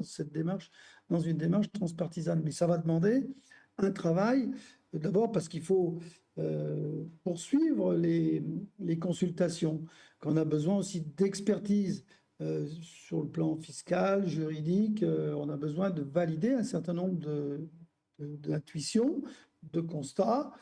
cette démarche, dans une démarche transpartisane. Mais ça va demander un travail, d'abord parce qu'il faut poursuivre les consultations, qu'on a besoin aussi d'expertise sur le plan fiscal, juridique. On a besoin de valider un certain nombre d'intuitions, de constats.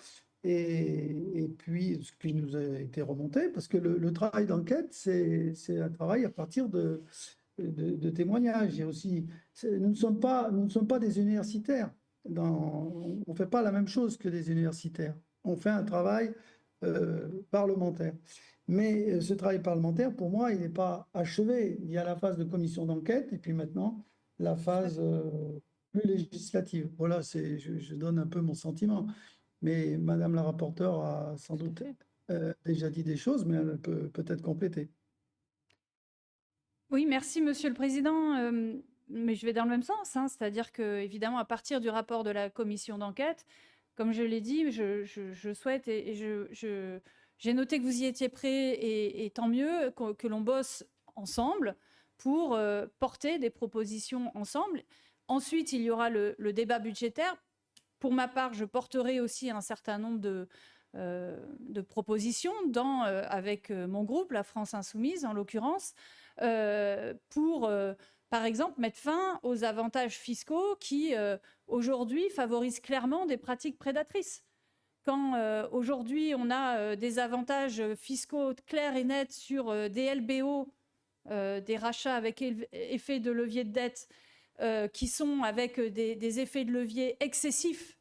Et puis, ce qui nous a été remonté, parce que le travail d'enquête, c'est un travail à partir de témoignages. Et aussi, nous ne sommes pas des universitaires. On ne fait pas la même chose que des universitaires. On fait un travail parlementaire. Mais ce travail parlementaire, pour moi, il n'est pas achevé. Il y a la phase de commission d'enquête et puis maintenant la phase plus législative. Voilà, je donne un peu mon sentiment. Mais Madame la rapporteure a sans doute déjà dit des choses, mais elle peut peut-être compléter. Oui, merci Monsieur le Président. Mais je vais dans le même sens, hein, c'est-à-dire que, évidemment, à partir du rapport de la commission d'enquête, comme je l'ai dit, je souhaite et j'ai noté que vous y étiez prêts et tant mieux que l'on bosse ensemble pour porter des propositions ensemble. Ensuite, il y aura le débat budgétaire. Pour ma part, je porterai aussi un certain nombre de propositions avec mon groupe, la France Insoumise en l'occurrence, pour, par exemple, mettre fin aux avantages fiscaux qui, aujourd'hui, favorisent clairement des pratiques prédatrices. Quand aujourd'hui, on a des avantages fiscaux clairs et nets sur des LBO, des rachats avec effet de levier de dette, qui sont avec des effets de levier excessifs,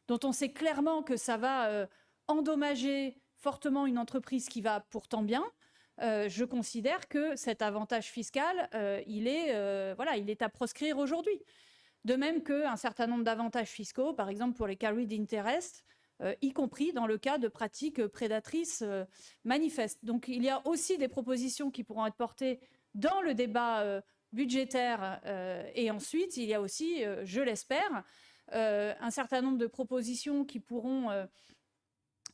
dont on sait clairement que ça va endommager fortement une entreprise qui va pourtant bien, je considère que cet avantage fiscal, il est à proscrire aujourd'hui. De même qu'un certain nombre d'avantages fiscaux, par exemple pour les carried interest, y compris dans le cas de pratiques prédatrices manifestes. Donc il y a aussi des propositions qui pourront être portées dans le débat budgétaire et ensuite il y a aussi, je l'espère, un certain nombre de propositions qui pourront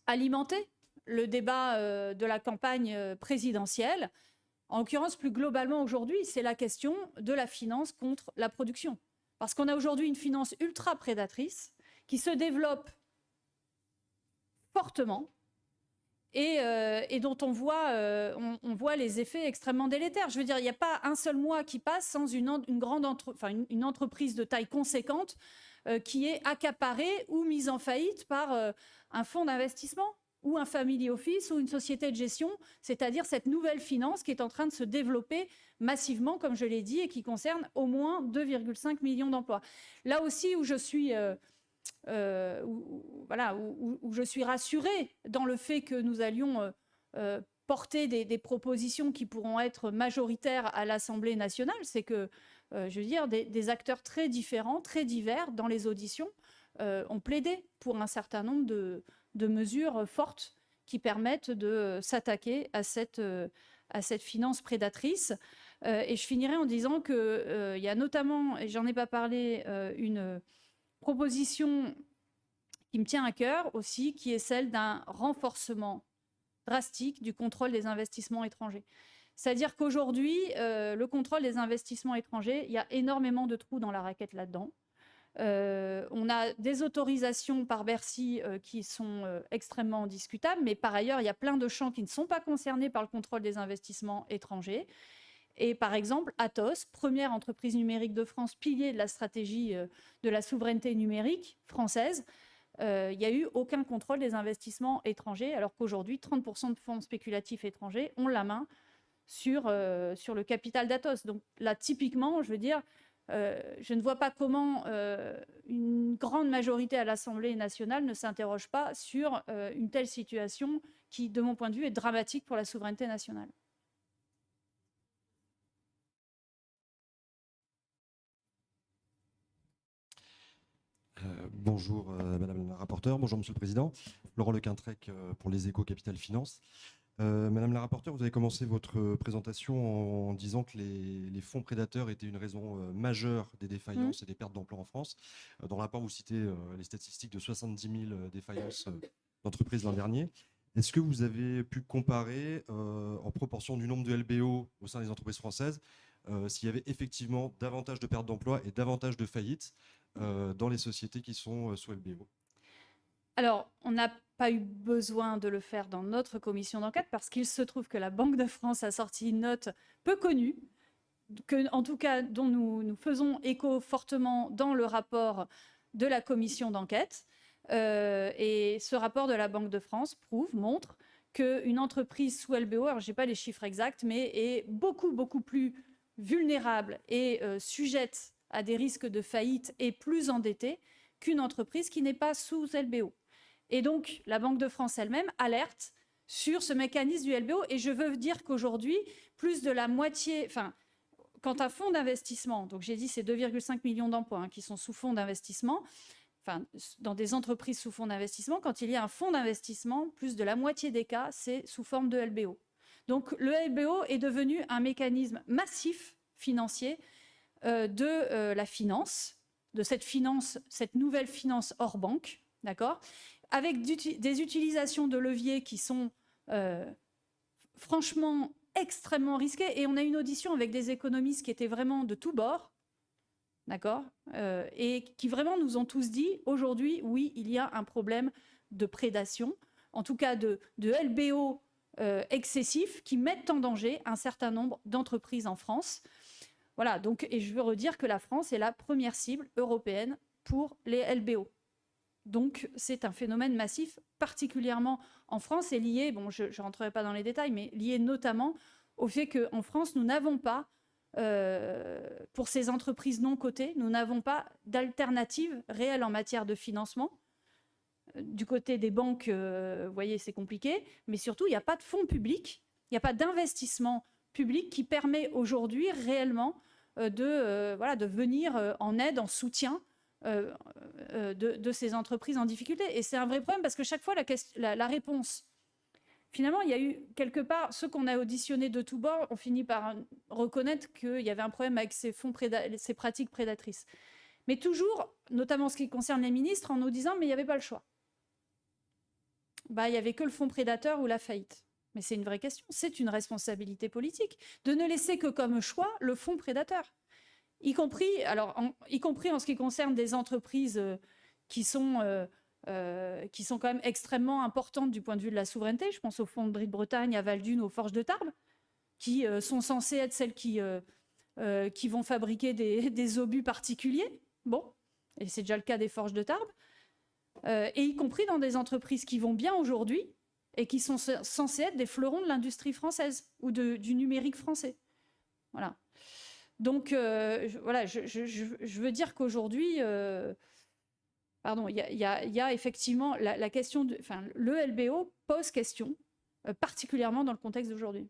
alimenter le débat de la campagne présidentielle. En l'occurrence, plus globalement aujourd'hui, c'est la question de la finance contre la production. Parce qu'on a aujourd'hui une finance ultra prédatrice qui se développe fortement et dont on voit les effets extrêmement délétères. Je veux dire, il n'y a pas un seul mois qui passe sans une entreprise de taille conséquente qui est accaparée ou mise en faillite par un fonds d'investissement ou un family office ou une société de gestion, c'est-à-dire cette nouvelle finance qui est en train de se développer massivement, comme je l'ai dit, et qui concerne au moins 2,5 millions d'emplois. Là aussi où je suis... où je suis rassurée dans le fait que nous allions porter des propositions qui pourront être majoritaires à l'Assemblée nationale, c'est que, je veux dire, des acteurs très différents, très divers dans les auditions ont plaidé pour un certain nombre de mesures fortes qui permettent de s'attaquer à cette finance prédatrice. Et je finirai en disant qu'il y a notamment, et j'en ai pas parlé, une proposition qui me tient à cœur aussi, qui est celle d'un renforcement drastique du contrôle des investissements étrangers. C'est-à-dire qu'aujourd'hui, le contrôle des investissements étrangers, il y a énormément de trous dans la raquette là-dedans. On a des autorisations par Bercy qui sont extrêmement discutables, mais par ailleurs, il y a plein de champs qui ne sont pas concernés par le contrôle des investissements étrangers. Et par exemple, Atos, première entreprise numérique de France, pilier de la stratégie de la souveraineté numérique française, il n'y a eu aucun contrôle des investissements étrangers, alors qu'aujourd'hui, 30% de fonds spéculatifs étrangers ont la main sur le capital d'Atos. Donc là, typiquement, je veux dire, je ne vois pas comment une grande majorité à l'Assemblée nationale ne s'interroge pas sur une telle situation qui, de mon point de vue, est dramatique pour la souveraineté nationale. Bonjour Madame la rapporteure, bonjour Monsieur le Président. Laurent Lequintrec pour les Échos Capital Finance. Madame la rapporteure, vous avez commencé votre présentation en disant que les fonds prédateurs étaient une raison majeure des défaillances et des pertes d'emplois en France. Dans le rapport, vous citez les statistiques de 70 000 défaillances d'entreprises l'an dernier. Est-ce que vous avez pu comparer en proportion du nombre de LBO au sein des entreprises françaises s'il y avait effectivement davantage de pertes d'emplois et davantage de faillites dans les sociétés qui sont sous LBO. Alors, on n'a pas eu besoin de le faire dans notre commission d'enquête parce qu'il se trouve que la Banque de France a sorti une note peu connue, en tout cas dont nous faisons écho fortement dans le rapport de la commission d'enquête. Et ce rapport de la Banque de France montre qu'une entreprise sous LBO, alors je n'ai pas les chiffres exacts, mais est beaucoup, beaucoup plus vulnérable et sujette à des risques de faillite et plus endettée qu'une entreprise qui n'est pas sous LBO. Et donc, la Banque de France elle-même alerte sur ce mécanisme du LBO. Et je veux dire qu'aujourd'hui, plus de la moitié... Enfin, quand un fonds d'investissement, donc j'ai dit c'est 2,5 millions d'emplois qui sont sous fonds d'investissement, enfin, dans des entreprises sous fonds d'investissement, quand il y a un fonds d'investissement, plus de la moitié des cas, c'est sous forme de LBO. Donc, le LBO est devenu un mécanisme massif financier de la finance, de cette nouvelle finance hors banque, d'accord, avec des utilisations de leviers qui sont franchement extrêmement risquées. Et on a une audition avec des économistes qui étaient vraiment de tous bords, d'accord, et qui vraiment nous ont tous dit, aujourd'hui, oui, il y a un problème de prédation, en tout cas de LBO excessifs qui mettent en danger un certain nombre d'entreprises en France. Voilà, donc, et je veux redire que la France est la première cible européenne pour les LBO. Donc, c'est un phénomène massif, particulièrement en France, et lié, bon, je ne rentrerai pas dans les détails, mais lié notamment au fait qu'en France, nous n'avons pas, pour ces entreprises non cotées, nous n'avons pas d'alternative réelle en matière de financement. Du côté des banques, vous voyez, c'est compliqué, mais surtout, il n'y a pas de fonds publics, il n'y a pas d'investissement public qui permet aujourd'hui réellement de venir en aide, en soutien de ces entreprises en difficulté. Et c'est un vrai problème parce que chaque fois, la réponse, finalement, il y a eu quelque part, ceux qu'on a auditionnés de tous bords ont fini par reconnaître qu'il y avait un problème avec ces pratiques prédatrices. Mais toujours, notamment en ce qui concerne les ministres, en nous disant mais il n'y avait pas le choix. Bah, il n'y avait que le fonds prédateur ou la faillite. Mais c'est une vraie question. C'est une responsabilité politique de ne laisser que comme choix le fonds prédateur. Y compris en ce qui concerne des entreprises qui sont quand même extrêmement importantes du point de vue de la souveraineté. Je pense aux fonds de Bretagne, à Val-d'Une, aux Forges de Tarbes, qui sont censées être celles qui vont fabriquer des obus particuliers. Bon, et c'est déjà le cas des Forges de Tarbes. Et y compris dans des entreprises qui vont bien aujourd'hui et qui sont censées être des fleurons de l'industrie française ou du numérique français. Voilà. Donc, voilà, je veux dire qu'aujourd'hui, il y a effectivement la question le LBO pose question, particulièrement dans le contexte d'aujourd'hui.